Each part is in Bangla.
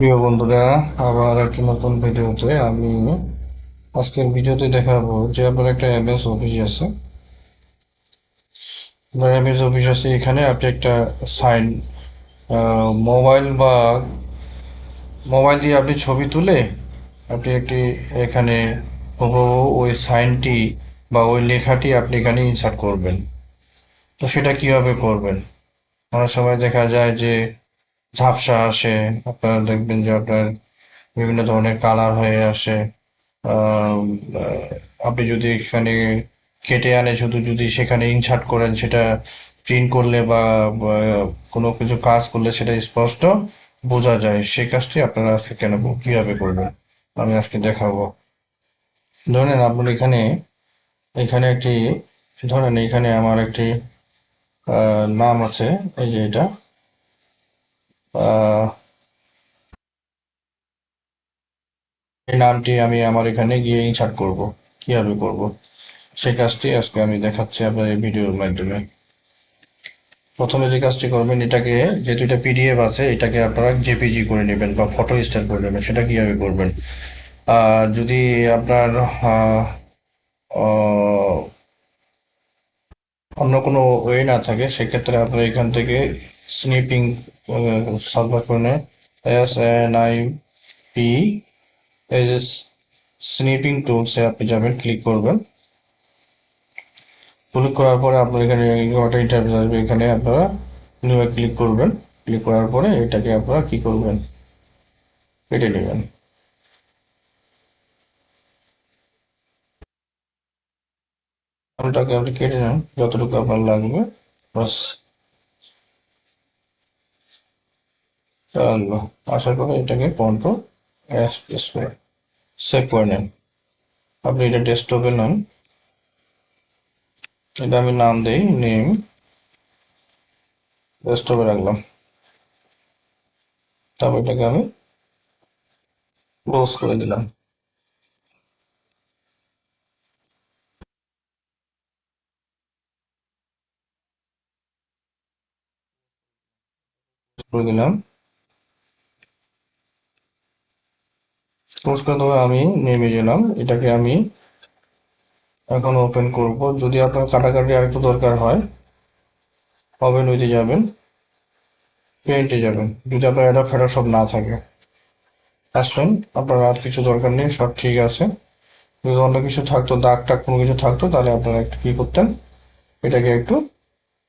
প্রিয় বন্ধুরা, আবার একটা নতুন ভিডিওতে আজকের ভিডিওতে দেখাবো যে আপনার একটা এমএস অফিস আছে। আপনার এমএস অফিস আছে, এখানে আপনি একটা সাইন মোবাইল বা মোবাইল দিয়ে আপনি ছবি তুলে আপনি একটি এখানে হুবহু ওই সাইনটি বা ওই লেখাটি আপনি এখানে ইনসার্ট করবেন। তো সেটা কিভাবে করবেন? অনেক সময় দেখা যায় যে ঝাপসা আসে, আপনারা দেখবেন যে আপনার বিভিন্ন ধরনের কালার হয়ে আসে। আম, আপনি যদি এখানে কেটে আনে শুধু যদি সেখানে ইনসার্ট করেন, সেটা প্রিন্ট করলে বা কোনো কিছু কাজ করলে সেটা স্পষ্ট বোঝা যায়। সেই কাজটি আপনারা আজকে কিভাবে করবেন আমি আজকে দেখাবো। ধরেন আপনার এখানে এখানে একটি ধরেন এখানে আমার একটি নাম আছে, এই যে এটা। আহ, এই নামটি আমি আমার এখানে গিয়ে ইনসার্ট করব। কিভাবে করব সেই কাজটি আজকে আমি দেখাচ্ছি আপনার এই ভিডিওর মাধ্যমে। প্রথমে যে কাজটি করবেন, এটাকে যেহেতু এটা পিডিএফ আছে, এটাকে আপনারা জেপিজি করে নেবেন বা ফটো স্টাইল করে নেবেন। সেটা কিভাবে করবেন? যদি আপনার আহ, আহ, অন্য কোনো ওয়ে না থাকে, সেক্ষেত্রে আপনারা এখান থেকে স্নিপিং সার্চ করে নেন। SNIP, এই যে স্নিপিং টুলসে আপনি যাবেন, ক্লিক করবেন। ক্লিক করার পরে আপনার এখানে একটা ইন্টারভিউ আসবে, এখানে আপনারা নিউ ক্লিক করবেন। ক্লিক করার পরে এটাকে আপনারা কি করবেন, কেটে নেবেন। ওটাকে আপনি কেটে নেন যতটুকু আপনার লাগবে, বাস। চলো, আসার পরে এটাকে কন্ট্রোল এস প্রেস করে সেভ করে নেন। আপনি এটা ডেস্কটপে নেন, এটা আমি নাম দেই নেম, ডেস্কটপে রাখলাম। তারপর এটাকে আমি ক্লোজ করে দিলাম। করে দিলাম, ক্লোজ করে দেওয়া আমি নেমে গেলাম। এটাকে আমি এখন ওপেন করব। যদি আপনার কাটাকাটি আর একটু দরকার হয়, ওভেন হইতে যাবেন, পেন্টে যাবেন। যদি আপনার এটা ফেটা সব না থাকে, আসলেন, আপনার আর কিছু দরকার নেই, সব ঠিক আছে। যদি অন্য কিছু থাকতো, দাগ টাগ কোনো কিছু থাকতো, তাহলে আপনারা একটু কি করতেন, এটাকে একটু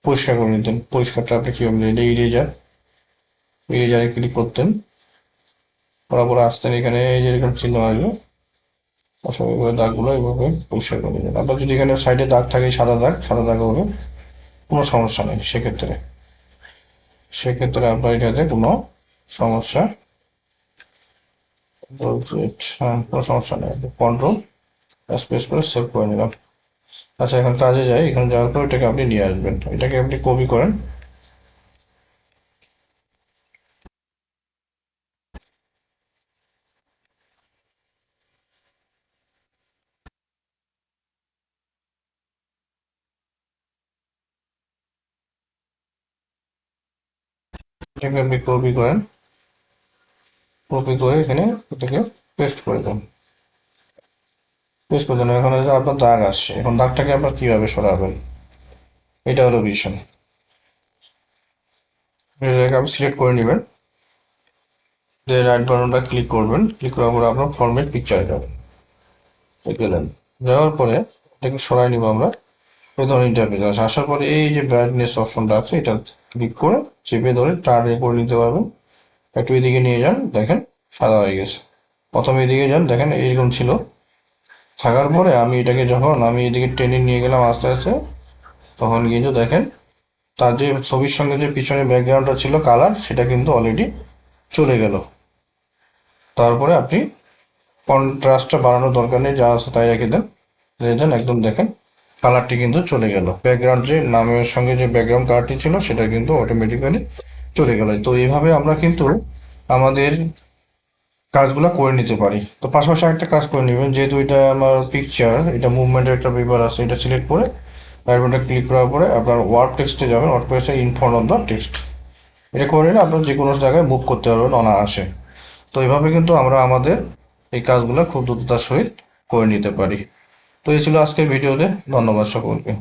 পরিষ্কার করে নিতেন। পরিষ্কারটা আপনি কীভাবে নিলেন, ইরেজার, ইরেজারে ক্লিক করতেন, বরাবর আসতেন, এখানে এই যে এরকম চিহ্ন আসবে, অসংখ্য করে দাগগুলো এইভাবে পরিষ্কার করে নিতেন। আপনার যদি এখানে সাইডে দাগ থাকে, সাদা দাগ, সাদা দাগ হবে, কোনো সমস্যা নেই। সেক্ষেত্রে আপনার এটাতে কোনো সমস্যা, হ্যাঁ, কোনো সমস্যা নেই। কন্ট্রোল স্পেস করে সেভ করে নিলাম। আচ্ছা, এখন কাজে যাই। এখানে যাওয়ার পর এটাকে আপনি নিয়ে আসবেন, এটাকে আপনি কপি করেন। এটাকে আপনি কপি করে এখানে এটাকে পেস্ট করে দেন। পেস্ট করে দেন। এখন হচ্ছে আপনার দাগ আসছে, এখন দাগটাকে আপনার কিভাবে সরাবেন, এটা হলো বিষয়। এটাকে আপনি সিলেক্ট করে নেবেন, যে রাইট বাটনটা ক্লিক করবেন। ক্লিক করার পরে আপনার ফরম্যাট পিকচারে যাবেন, গেলেন। যাওয়ার পরে এটাকে সরাই নিব আমরা। এই ধরনের ইন্টারফেস আসে। আসার পরে এই যে ব্রাইটনেস অপশনটা আছে, এটা ক্লিক করে চেপে ধরে টার্ন করে নিতে পারবেন। একটু এদিকে নিয়ে যান, দেখেন সাদা হয়ে গেছে। প্রথমে এদিকে যান, দেখেন এইরকম ছিল। থাকার পরে আমি এটাকে যখন আমি এদিকে টেনে নিয়ে গেলাম আস্তে আস্তে, তখন কিন্তু দেখেন তার যে ছবির সঙ্গে যে পিছনে ব্যাকগ্রাউন্ডটা ছিল কালার, সেটা কিন্তু অলরেডি চলে গেল। তারপরে আপনি কন্ট্রাস্টটা বাড়ানোর দরকার নেই, যা আছে তাই রেখে দেন, রেখে দেন, একদম দেখেন কালারটি কিন্তু চলে গেল। ব্যাকগ্রাউন্ড যে নামের সঙ্গে যে ব্যাকগ্রাউন্ড কালারটি ছিল, সেটা কিন্তু অটোমেটিক্যালি চলে গেল। তো এইভাবে আমরা কিন্তু আমাদের কাজগুলো করে নিতে পারি। তো পাশাপাশি একটা কাজ করে নেবেন, যেহেতু এটা আমার পিকচার, এটা মুভমেন্টের একটা ব্যাপার আছে, এটা সিলেক্ট করে রাইট বাটনটা ক্লিক করার পরে আপনার ওয়ার্ড টেক্সটে যাবেন। ওয়ার্ড টেক্সটে in front of the text, এটা করে নিলে আপনার যে কোনো জায়গায় মুভ করতে পারবেন অনায়াসে। তো এইভাবে কিন্তু আমরা আমাদের এই কাজগুলো খুব দ্রুততার সহিত করে নিতে পারি। তো এই ছিল আজকের ভিডিওতে। ধন্যবাদ সকলকে।